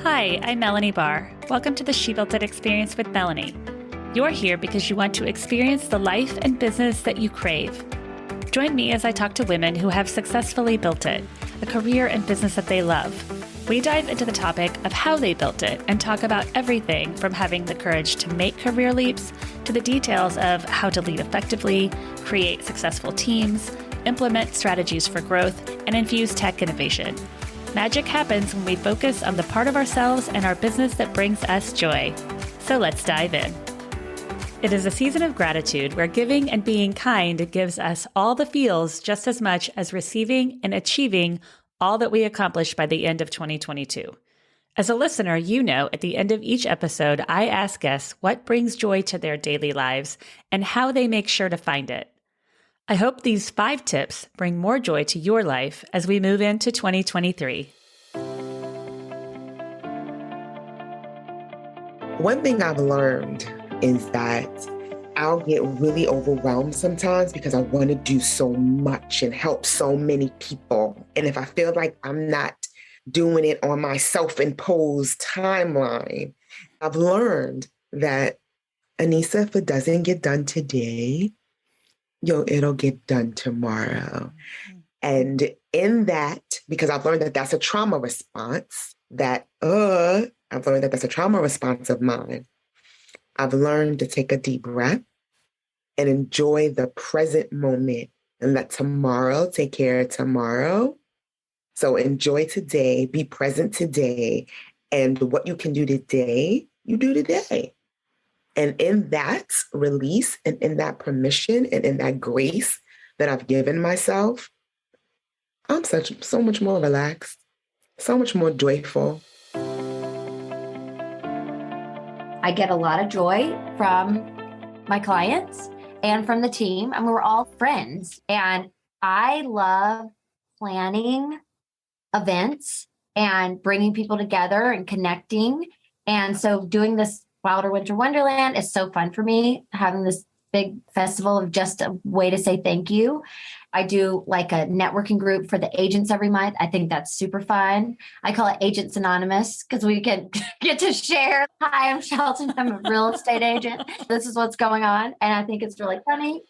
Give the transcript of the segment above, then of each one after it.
Hi, I'm Melanie Barr. Welcome to the She Built It Experience with Melanie. You're here because you want to experience the life and business that you crave. Join me as I talk to women who have successfully built it, a career and business that they love. We dive into the topic of how they built it and talk about everything from having the courage to make career leaps to the details of how to lead effectively, create successful teams, implement strategies for growth, and infuse tech innovation. Magic happens when we focus on the part of ourselves and our business that brings us joy. So let's dive in. It is a season of gratitude where giving and being kind gives us all the feels just as much as receiving and achieving all that we accomplished by the end of 2022. As a listener, you know at the end of each episode, I ask guests what brings joy to their daily lives and how they make sure to find it. I hope these 5 tips bring more joy to your life as we move into 2023. One thing I've learned is that I'll get really overwhelmed sometimes because I want to do so much and help so many people. And if I feel like I'm not doing it on my self-imposed timeline, I've learned that, Anissa, if it doesn't get done today, it'll get done tomorrow. And in that, because I've learned that that's a trauma response, of mine. I've learned to take a deep breath and enjoy the present moment and let tomorrow take care of tomorrow. So enjoy today, be present today, and what you can do today, you do today. And in that release and in that permission and in that grace that I've given myself, I'm so much more relaxed, so much more joyful. I get a lot of joy from my clients and from the team. I mean, we're all friends. And I love planning events and bringing people together and connecting. And so doing this Wilder Winter Wonderland is so fun for me, having this big festival of just a way to say thank you. I do like a networking group for the agents every month. I think that's super fun. I call it Agents Anonymous because we can get to share. Hi, I'm Shelton. I'm a real estate agent. This is what's going on. And I think it's really funny.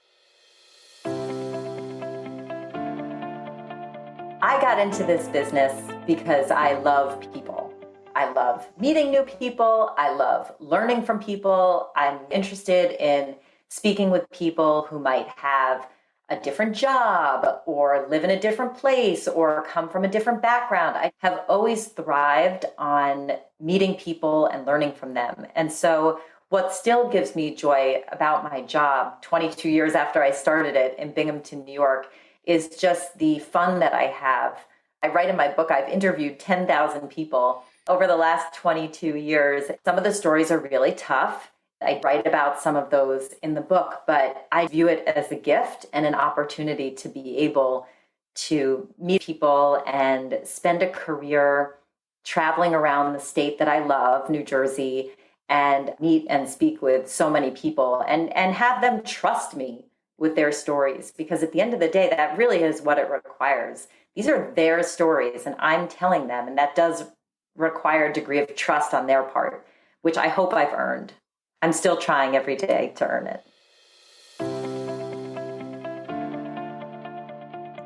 I got into this business because I love people. I love meeting new people. I love learning from people. I'm interested in speaking with people who might have a different job or live in a different place or come from a different background. I have always thrived on meeting people and learning from them. And so what still gives me joy about my job 22 years after I started it in Binghamton, New York, is just the fun that I have. I write in my book, I've interviewed 10,000 people over the last 22 years. Some of the stories are really tough. I write about some of those in the book, but I view it as a gift and an opportunity to be able to meet people and spend a career traveling around the state that I love, New Jersey, and meet and speak with so many people and have them trust me with their stories. Because at the end of the day, that really is what it requires. These are their stories and I'm telling them, and that does require a degree of trust on their part, which I hope I've earned. I'm still trying every day to earn it.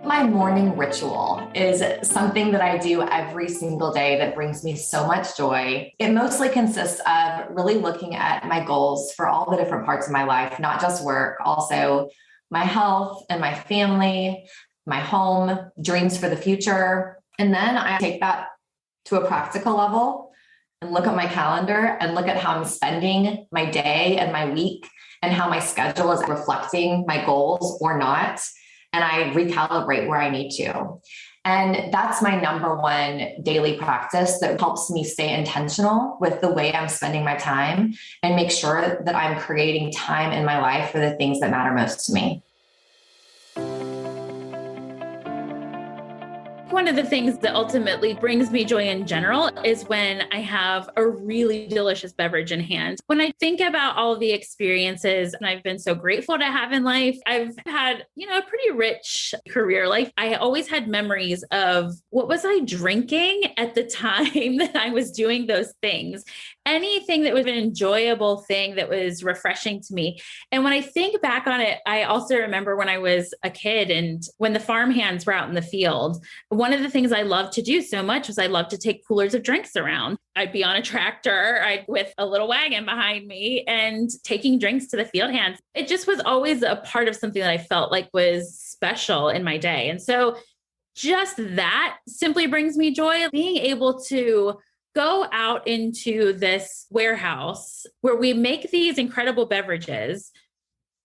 My morning ritual is something that I do every single day that brings me so much joy. It mostly consists of really looking at my goals for all the different parts of my life, not just work, also my health and my family, my home, dreams for the future. And then I take that to a practical level and look at my calendar and look at how I'm spending my day and my week and how my schedule is reflecting my goals or not. And I recalibrate where I need to. And that's my number one daily practice that helps me stay intentional with the way I'm spending my time and make sure that I'm creating time in my life for the things that matter most to me. One of the things that ultimately brings me joy in general is when I have a really delicious beverage in hand. When I think about all of the experiences and I've been so grateful to have in life, I've had, a pretty rich career life. I always had memories of what was I drinking at the time that I was doing those things. Anything that was an enjoyable thing that was refreshing to me. And when I think back on it, I also remember when I was a kid and when the farm hands were out in the field, one of the things I loved to do so much was I loved to take coolers of drinks around. I'd be on a tractor with a little wagon behind me and taking drinks to the field hands. It just was always a part of something that I felt like was special in my day. And so just that simply brings me joy, being able to go out into this warehouse where we make these incredible beverages,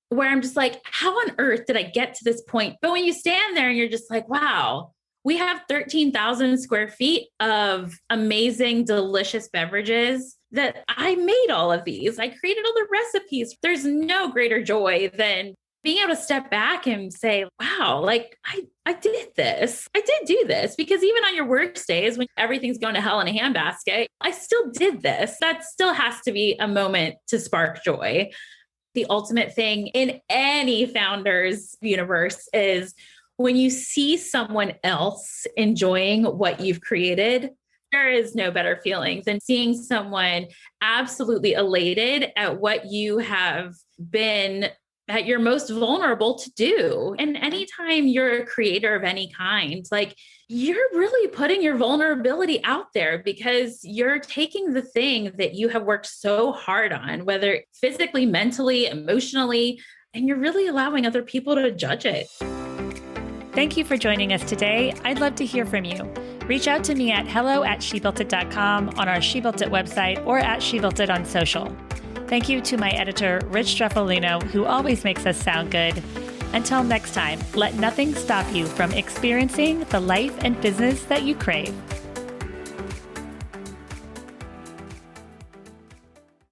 where I'm just like, how on earth did I get to this point? But when you stand there and you're just like, wow, we have 13,000 square feet of amazing, delicious beverages that I made all of these. I created all the recipes. There's no greater joy than being able to step back and say, wow, like I did this. I did do this, because even on your worst days when everything's going to hell in a handbasket, I still did this. That still has to be a moment to spark joy. The ultimate thing in any founder's universe is when you see someone else enjoying what you've created. There is no better feeling than seeing someone absolutely elated at what you have been at your most vulnerable to do. And anytime you're a creator of any kind, like, you're really putting your vulnerability out there, because you're taking the thing that you have worked so hard on, whether physically, mentally, emotionally, and you're really allowing other people to judge it. Thank you for joining us today. I'd love to hear from you. Reach out to me at hello@shebuiltit.com, on our She Built It website, or at She Built It on social. Thank you to my editor, Rich Streffolino, who always makes us sound good. Until next time, let nothing stop you from experiencing the life and business that you crave.